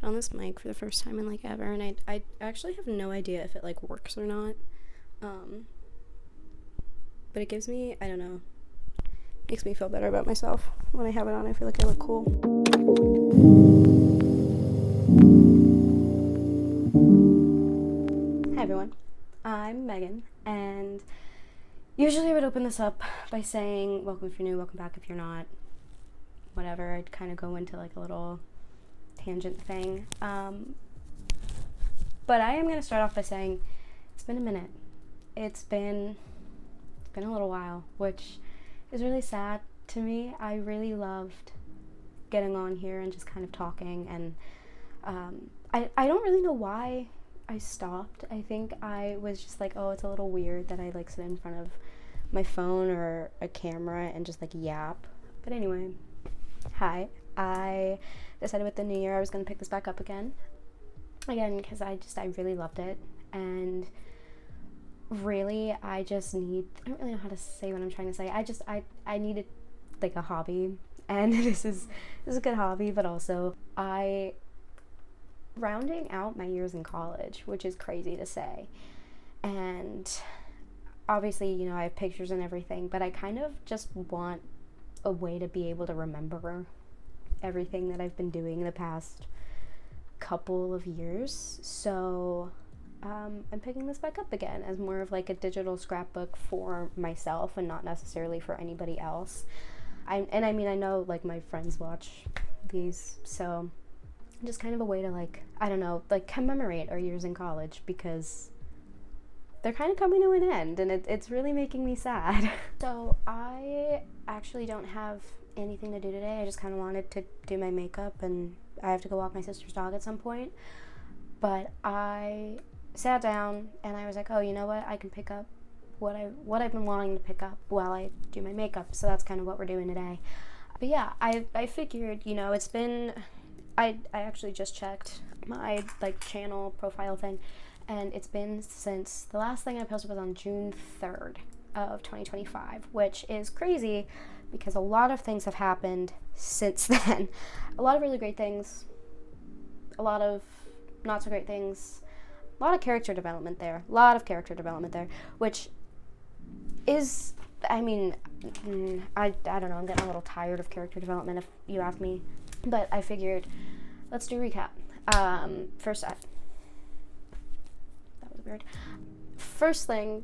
on this mic for the first time in like ever, and I actually have no idea if it like works or not. But it gives me, I don't know, makes me feel better about myself when I have it on. I feel like I look cool. Hi everyone, I'm Megan, and usually I would open this up by saying welcome if you're new, welcome back if you're not, whatever. I'd kind of go into like a little tangent thing, but I am going to start off by saying it's been a minute. It's been a little while, which is really sad to me. I really loved getting on here and just kind of talking, and I don't really know why I stopped. I think I was just like, oh, it's a little weird that I like sit in front of my phone or a camera and just like yap. But anyway, hi. I decided with the new year I was going to pick this back up again because I really loved it, and really I don't really know how to say what I'm trying to say. I needed like a hobby, and this is a good hobby, but also rounding out my years in college, which is crazy to say, and obviously, you know, I have pictures and everything, but I kind of just want a way to be able to remember everything that I've been doing the past couple of years. So I'm picking this back up again as more of like a digital scrapbook for myself and not necessarily for anybody else. I know like my friends watch these, so just kind of a way to like, I don't know, like commemorate our years in college, because they're kind of coming to an end, and it's really making me sad. So I actually don't have anything to do today. I just kind of wanted to do my makeup, and I have to go walk my sister's dog at some point. But I sat down and I was like, oh, you know what? I can pick up what I've been wanting to pick up while I do my makeup. So that's kind of what we're doing today. But yeah, I figured, you know, it's been, I actually just checked my like channel profile thing, and it's been since the last thing I posted was on June 3rd of 2025, which is crazy because a lot of things have happened since then. A lot of really great things, a lot of not so great things, a lot of character development there, which is, I mean, I don't know, I'm getting a little tired of character development if you ask me, but I figured let's do a recap. That was weird. First thing,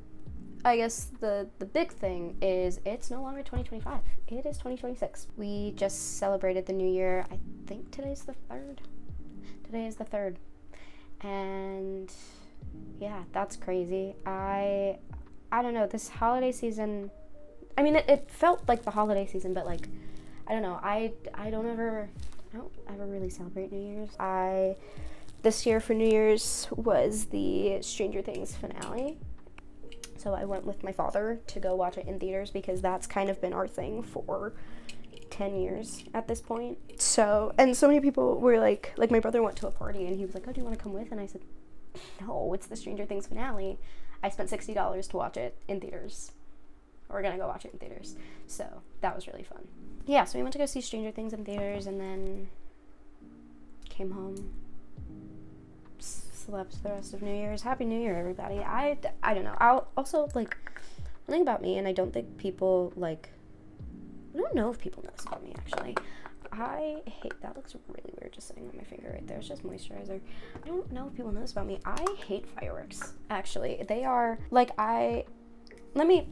I guess the big thing is it's no longer 2025. It is 2026. We just celebrated the new year. I think today's the 3rd. Today is the 3rd. And yeah, that's crazy. I don't know, this holiday season, I mean, it felt like the holiday season, but like, I don't know, I don't ever really celebrate New Year's. This year for New Year's was the Stranger Things finale. So I went with my father to go watch it in theaters, because that's kind of been our thing for 10 years at this point. So, and so many people were like my brother went to a party and he was like, oh, do you want to come with? And I said, no, it's the Stranger Things finale. I spent $60 to watch it in theaters. We're gonna go watch it in theaters. So that was really fun. Yeah, so we went to go see Stranger Things in theaters, and then came home, slept the rest of New Year's. Happy New Year, everybody. I don't know. I'll also, like, one thing about me, and I don't think people, like, I don't know if people know this about me, actually. I hate, that looks really weird just sitting on my finger right there. It's just moisturizer. I don't know if people know this about me. I hate fireworks, actually. They are, like, let me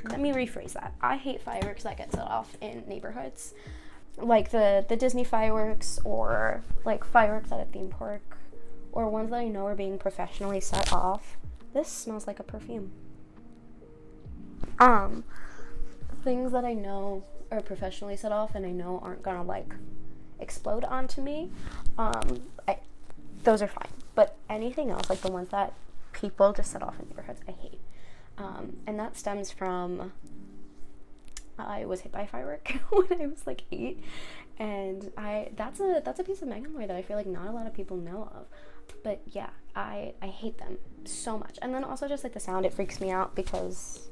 rephrase that. I hate fireworks that get set off in neighborhoods. Like the Disney fireworks, or like fireworks at a theme park, or ones that I know are being professionally set off. This smells like a perfume. Things that I know are professionally set off and I know aren't gonna like explode onto me, those are fine. But anything else, like the ones that people just set off in neighborhoods, I hate. And that stems from, I was hit by a firework when I was like 8, and that's a piece of memory that I feel like not a lot of people know of. But yeah, I hate them so much. And then also just like the sound, it freaks me out because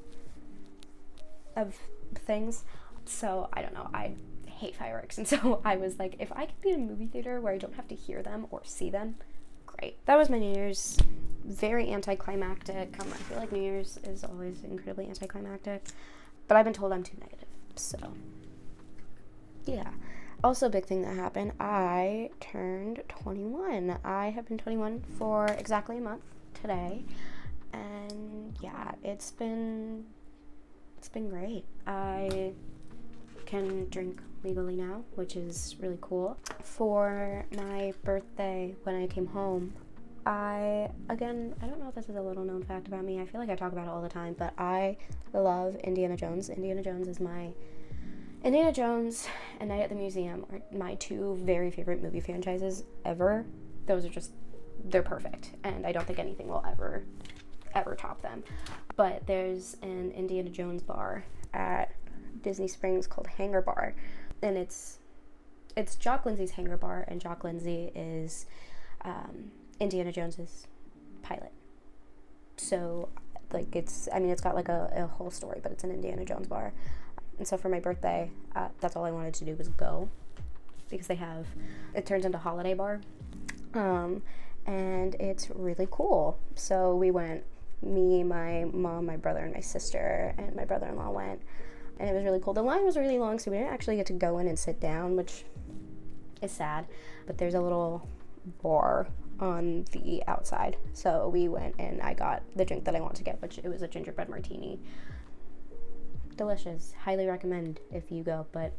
of things. So I don't know, I hate fireworks. And so I was like, if I could be in a movie theater where I don't have to hear them or see them, great. That was my New Year's. Very anticlimactic. I feel like New Year's is always incredibly anticlimactic, but I've been told I'm too negative, so yeah. Also, a big thing that happened, I turned 21. I have been 21 for exactly a month today, and yeah, it's been great. I can drink legally now, which is really cool. For my birthday, when I came home, I don't know if this is a little known fact about me. I feel like I talk about it all the time, but I love Indiana Jones. Indiana Jones and Night at the Museum are my two very favorite movie franchises ever. Those are just, they're perfect, and I don't think anything will ever top them. But there's an Indiana Jones bar at Disney Springs called Hangar Bar, and it's Jock Lindsay's Hangar Bar, and Jock Lindsay is Indiana Jones's pilot. So like it's got like a whole story, but it's an Indiana Jones bar. And so for my birthday, that's all I wanted to do was go, because it turns into holiday bar, and it's really cool. So we went, me, my mom, my brother, and my sister, and my brother-in-law went, and it was really cool. The line was really long, so we didn't actually get to go in and sit down, which is sad, but there's a little bar on the outside. So we went and I got the drink that I want to get, which it was a gingerbread martini. Delicious. Highly recommend if you go. But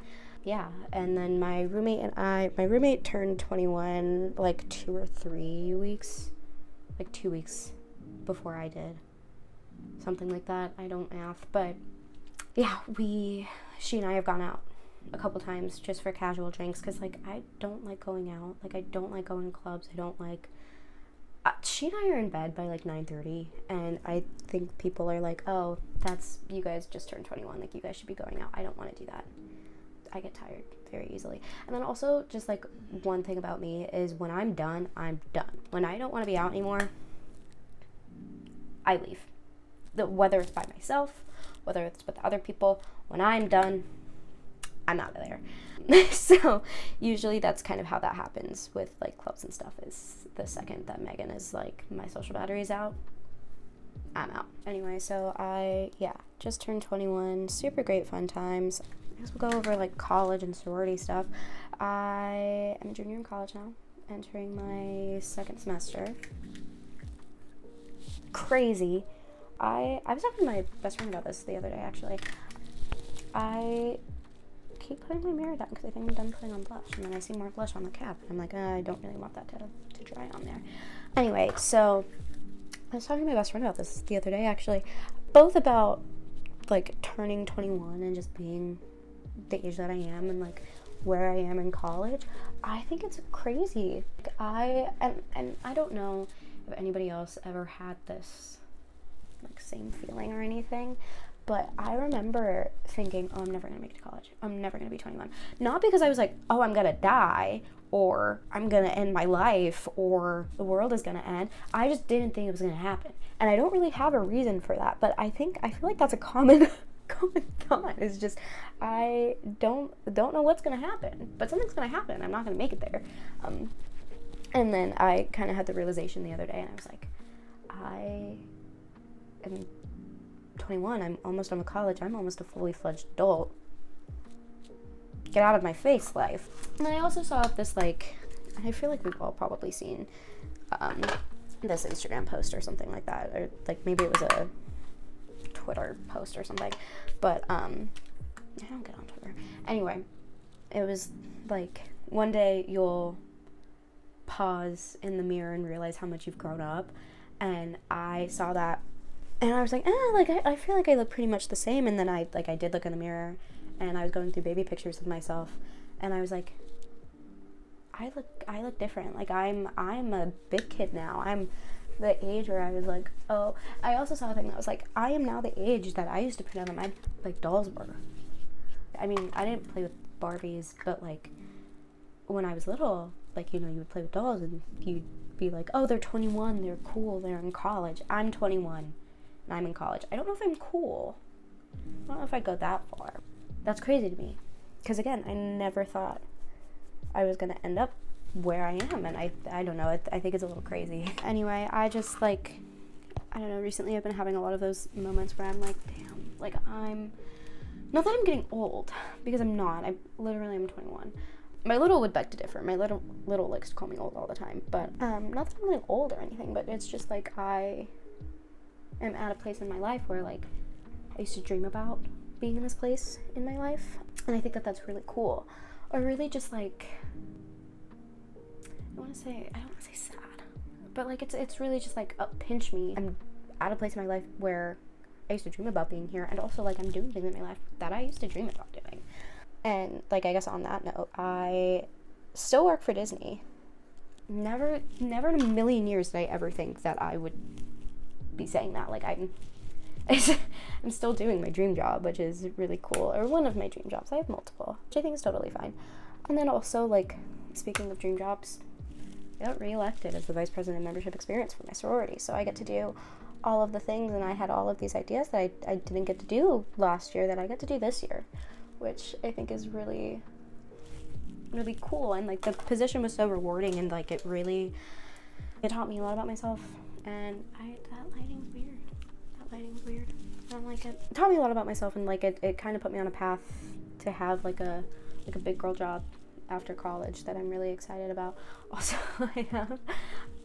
yeah, and then my roommate turned 21 like 2 or 3 weeks, like 2 weeks before I did. Something like that. I don't math, but yeah, she and I have gone out a couple times just for casual drinks, because like I don't like going out, like I don't like going to clubs, I don't like she and I are in bed by like 9:30, and I think people are like, oh, that's, you guys just turned 21, like you guys should be going out. I don't want to do that. I get tired very easily. And then also, just like one thing about me is when I'm done, I'm done. When I don't want to be out anymore, I leave. Whether it's by myself, whether it's with other people, when I'm done, I'm out of there. So usually that's kind of how that happens with like clubs and stuff, is the second that Megan is like, my social battery's out, I'm out. Anyway, so I just turned 21. Super great fun times. I guess we'll go over like college and sorority stuff. I am a junior in college now, entering my second semester. Crazy. I was talking to my best friend about this the other day, actually. I keep putting my mirror down because I think I'm done putting on blush, and then I see more blush on the cap, and I'm like, I don't really want that to dry on there. Anyway, so I was talking to my best friend about this the other day, actually, both about like turning 21 and just being the age that I am and like where I am in college. I think it's crazy. And I don't know if anybody else ever had this like same feeling or anything, but I remember thinking, oh, I'm never gonna make it to college. I'm never gonna be 21. Not because I was like, oh, I'm gonna die, or I'm gonna end my life, or the world is gonna end. I just didn't think it was gonna happen. And I don't really have a reason for that, but I feel like that's a common thought. Is just, I don't know what's gonna happen, but something's gonna happen. I'm not gonna make it there. And then I kind of had the realization the other day, and I was like, I am 21, I'm almost done with college, I'm almost a fully fledged adult. Get out of my face, life. And I also saw this, like, I feel like we've all probably seen this Instagram post or something like that, or like maybe it was a Twitter post or something, but I don't get on Twitter. Anyway, it was like, one day you'll pause in the mirror and realize how much you've grown up, and I saw that. And I was like, I feel like I look pretty much the same. And then I did look in the mirror, and I was going through baby pictures of myself, and I was like, I look different. Like I'm a big kid now. I'm the age where I was like, oh. I also saw a thing that was like, I am now the age that I used to pretend that my like dolls were. I mean, I didn't play with Barbies, but like when I was little, like, you know, you would play with dolls and you'd be like, oh, they're 21, they're cool, they're in college. I'm 21. And I'm in college. I don't know if I'm cool. I don't know if I'd go that far. That's crazy to me. Because again, I never thought I was gonna end up where I am, and I don't know, I think it's a little crazy. Anyway, I just like, I don't know, recently I've been having a lot of those moments where I'm like, damn, like I'm, not that I'm getting old, because I'm not, I'm 21. My little would beg to differ. My little likes to call me old all the time, but not that I'm getting old or anything, but it's just like I am at a place in my life where like I used to dream about being in this place in my life, and I think that that's really cool, or really just like, I don't want to say sad, but like it's really just like pinch me. I'm at a place in my life where I used to dream about being here, and also like I'm doing things in my life that I used to dream about doing. And like, I guess on that note, I still work for Disney. Never in a million years did I ever think that I would be saying that. Like I'm still doing my dream job, which is really cool, or one of my dream jobs. I have multiple, which I think is totally fine. And then also, like, speaking of dream jobs, I got reelected as the vice president of membership experience for my sorority, so I get to do all of the things, and I had all of these ideas that I didn't get to do last year that I get to do this year, which I think is really, really cool. And like, the position was so rewarding, and like it taught me a lot about myself. And that lighting was weird. I don't like it. It taught me a lot about myself, and like it kind of put me on a path to have like a big girl job after college that I'm really excited about. Also, I have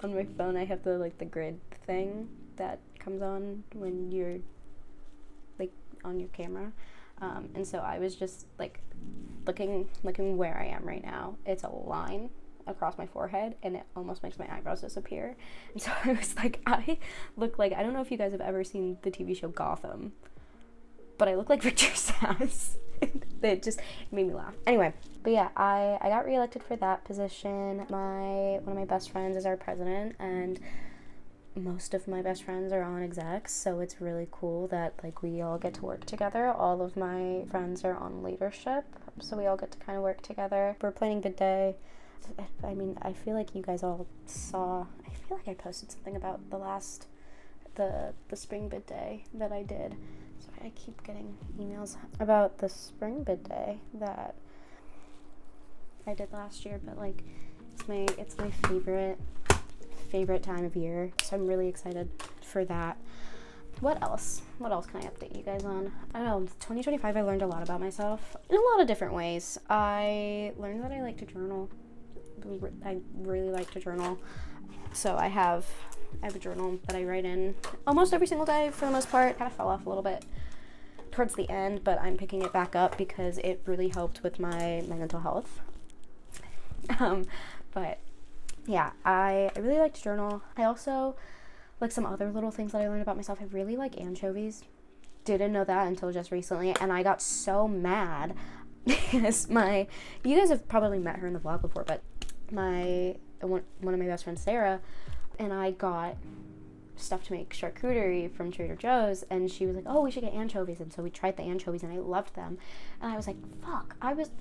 on my phone, I have the grid thing that comes on when you're like on your camera. And so I was just like looking where I am right now. It's a line across my forehead, and it almost makes my eyebrows disappear. And so I was like, I look like, I don't know if you guys have ever seen the TV show Gotham, but I look like Victor Sass. It made me laugh. Anyway, but yeah, I got reelected for that position. One of my best friends is our president, and most of my best friends are on execs, so it's really cool that like we all get to work together. All of my friends are on leadership, so we all get to kind of work together. We're planning bid day. I mean, I feel like you guys all saw, I feel like I posted something about the spring bid day that I did. Sorry, I keep getting emails about the spring bid day that I did last year, but like it's my favorite time of year, so I'm really excited for that. What else can I update you guys on? I don't know, 2025 I learned a lot about myself in a lot of different ways. I learned that I like to journal. I really like to journal, so I have a journal that I write in almost every single day for the most part. Kind of fell off a little bit towards the end, but I'm picking it back up because it really helped with my mental health. But yeah, I really like to journal. I also like some other little things that I learned about myself. I really like anchovies. Didn't know that until just recently, and I got so mad because you guys have probably met her in the vlog before, but one of my best friends, Sarah, and I got stuff to make charcuterie from Trader Joe's, and she was like, oh, we should get anchovies, and so we tried the anchovies, and I loved them, and I was like, fuck, I was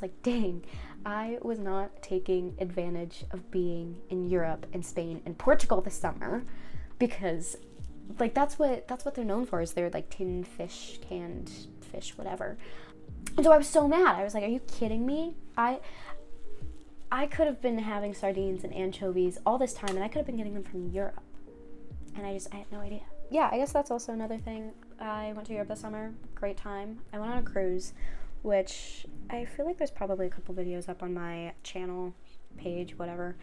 like, dang, I was not taking advantage of being in Europe and Spain and Portugal this summer, because like that's what they're known for, is they're like tinned fish, canned fish, whatever. And so I was so mad. I was like, are you kidding me? I could have been having sardines and anchovies all this time, and I could have been getting them from Europe, and I had no idea. Yeah, I guess that's also another thing. I went to Europe this summer. Great time. I went on a cruise, which I feel like there's probably a couple videos up on my channel page, whatever,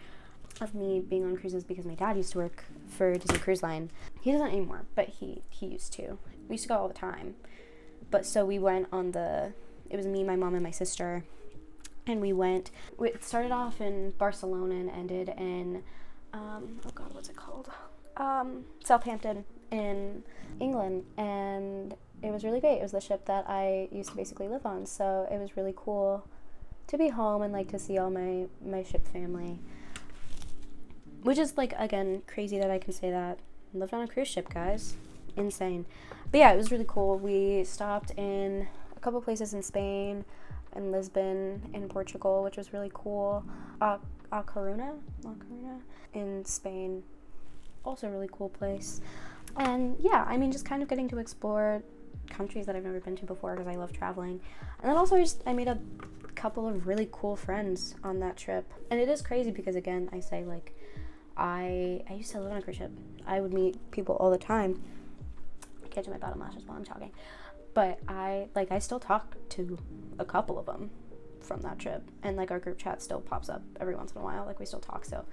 of me being on cruises, because my dad used to work for Disney Cruise Line. He doesn't anymore, but he used to. We used to go all the time. But so we went on it was me, my mom, and my sister, and it started off in Barcelona and ended in, what's it called? Southampton in England, and it was really great. It was the ship that I used to basically live on, so it was really cool to be home and like to see all my ship family, which is like, again, crazy that I can say that. I lived on a cruise ship, guys. Insane. But yeah, it was really cool. We stopped in a couple places in Spain and Lisbon in Portugal, which was really cool. A Coruña in Spain, also a really cool place. And yeah, I mean, just kind of getting to explore countries that I've never been to before because I love traveling. And then also I made a couple of really cool friends on that trip. And it is crazy because, again, I say, like, I used to live on a cruise ship. I would meet people all the time. Catching my bottom lashes while I'm talking. But I still talk to a couple of them from that trip. And, like, our group chat still pops up every once in a while. Like, we still talk, so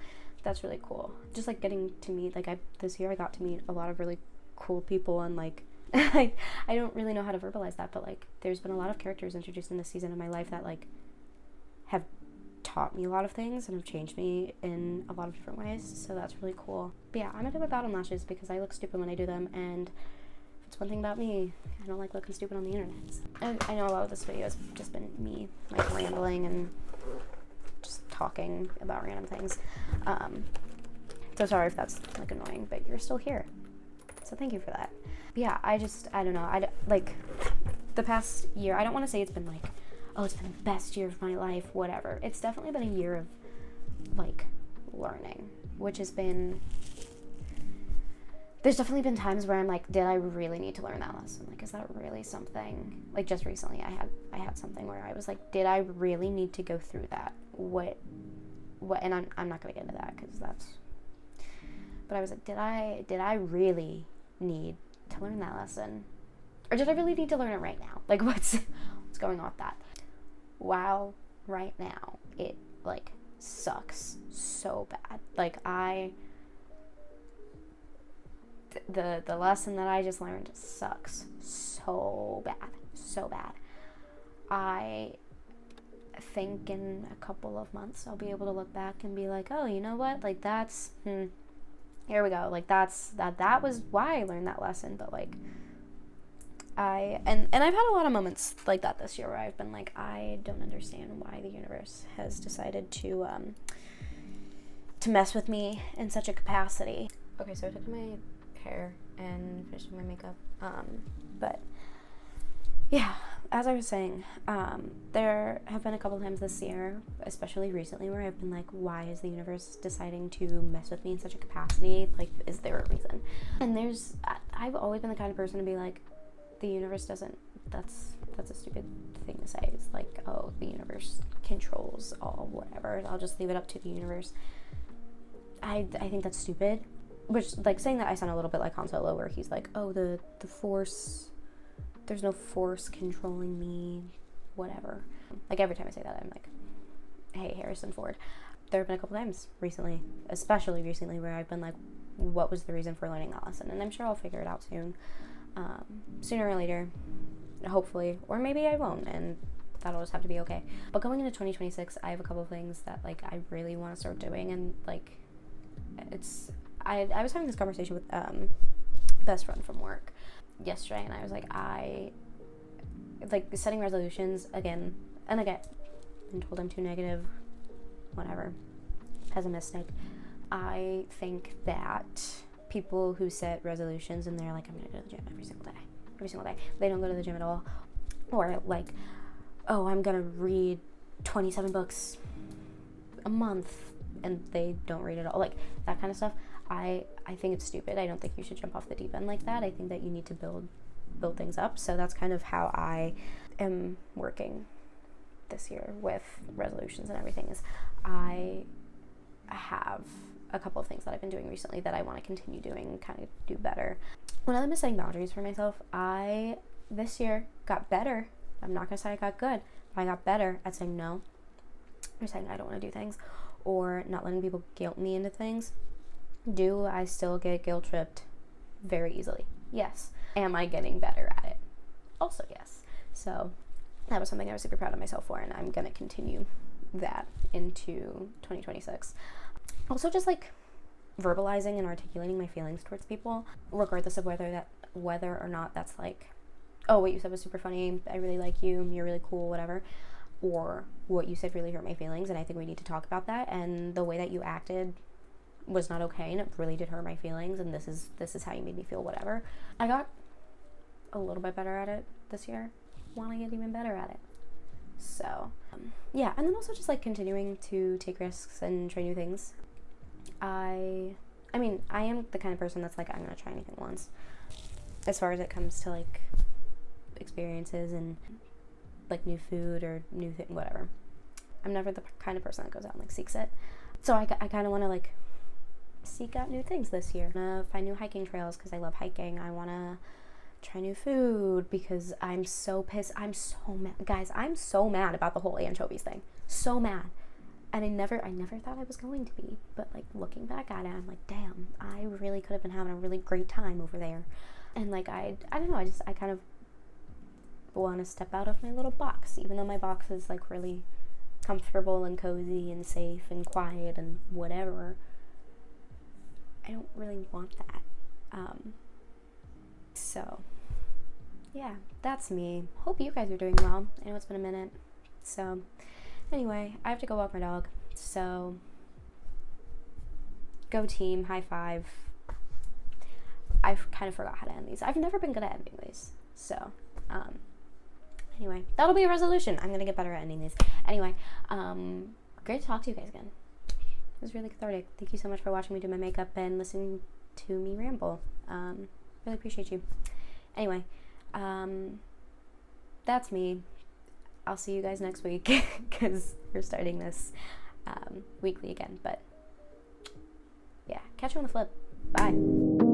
that's really cool. Just, like, getting to meet, like, this year I got to meet a lot of really cool people, and, like, I don't really know how to verbalize that, but, like, there's been a lot of characters introduced in this season of my life that, like, have taught me a lot of things and have changed me in a lot of different ways, so that's really cool. But yeah, I'm gonna do my bottom lashes because I look stupid when I do them, and if it's one thing about me, I don't like looking stupid on the internet. I know a lot of this video has just been me, like, rambling and just talking about random things, so sorry if that's, like, annoying, but you're still here, so thank you for that. But yeah, I don't know, like, the past year, I don't want to say it's been, like, oh, it's been the best year of my life, whatever. It's definitely been a year of, like, learning, which has been, there's definitely been times where I'm like, did I really need to learn that lesson? Like, is that really something, like, just recently I had something where I was like, did I really need to go through that? What, and I'm not going to get into that because that's, but I was like, did I really need to learn that lesson? Or did I really need to learn it right now? Like, what's going on with that? Wow, right now, it, like, sucks so bad. Like, the lesson that I just learned sucks so bad. I think in a couple of months I'll be able to look back and be like, oh, you know what, like, that's, here we go, like, that was why I learned that lesson. But, like, and I've had a lot of moments like that this year where I've been like, I don't understand why the universe has decided to mess with me in such a capacity. Okay, so I took my hair and finished my makeup, but yeah, as I was saying, there have been a couple times this year, especially recently, where I've been like, why is the universe deciding to mess with me in such a capacity? Like, is there a reason? And I've always been the kind of person to be like, the universe doesn't, that's a stupid thing to say. It's like, oh, the universe controls all, whatever, I'll just leave it up to the universe. I think that's stupid. Which, like, saying that, I sound a little bit like Han Solo, where he's like, oh, the force, there's no force controlling me, whatever. Like, every time I say that, I'm like, hey, Harrison Ford. There have been a couple times recently, especially recently, where I've been like, what was the reason for learning that lesson? And I'm sure I'll figure it out soon. Sooner or later, hopefully, or maybe I won't, and that'll just have to be okay. But going into 2026, I have a couple of things that, like, I really want to start doing, and, like, I was having this conversation with best friend from work yesterday, and I was like, setting resolutions again and again. I'm told I'm too negative, whatever, pessimistic. I think that people who set resolutions and they're like, I'm gonna go to the gym every single day, they don't go to the gym at all. Or like, oh, I'm gonna read 27 books a month, and they don't read it all, like that kind of stuff. I think it's stupid. I don't think you should jump off the deep end like that. I think that you need to build things up. So that's kind of how I am working this year with resolutions and everything. Is I have a couple of things that I've been doing recently that I want to continue doing, kind of do better. One of them is setting boundaries for myself. I this year got better. I'm not gonna say I got good, but I got better at saying no, or saying I don't want to do things, or not letting people guilt me into things. Do I still get guilt tripped very easily? Yes. Am I getting better at it? Also yes. So that was something I was super proud of myself for, and I'm gonna continue that into 2026. Also, just like verbalizing and articulating my feelings towards people, regardless of whether or not that's like, oh, what you said was super funny, I really like you, you're really cool, whatever, or what you said really hurt my feelings, and I think we need to talk about that, and the way that you acted was not okay, and it really did hurt my feelings, and this is how you made me feel, whatever. I got a little bit better at it this year. Want to get even better at it. So yeah, and then also just like continuing to take risks and try new things. I mean, I am the kind of person that's like, I'm gonna try anything once, as far as it comes to like experiences and like new food or new thing, whatever. I'm never the kind of person that goes out and like seeks it. So I kind of want to like seek out new things this year. I want to find new hiking trails because I love hiking. I want to try new food because I'm so pissed. I'm so mad. Guys, I'm so mad about the whole anchovies thing. So mad. And I never thought I was going to be. But like looking back at it, I'm like, damn, I really could have been having a really great time over there. And like, I don't know, I kind of want to step out of my little box, even though my box is like really comfortable and cozy and safe and quiet and whatever. I don't really want that. So yeah, that's me. Hope you guys are doing well. I know it's been a minute. So anyway, I have to go walk my dog. So go team, high five. I kind of forgot how to end these. I've never been good at ending these. So anyway, that'll be a resolution. I'm gonna get better at ending these. Anyway, great to talk to you guys again. It was really cathartic. Thank you so much for watching me do my makeup and listening to me ramble. Really appreciate you. Anyway, that's me. I'll see you guys next week because we're starting this weekly again. But yeah, catch you on the flip. Bye.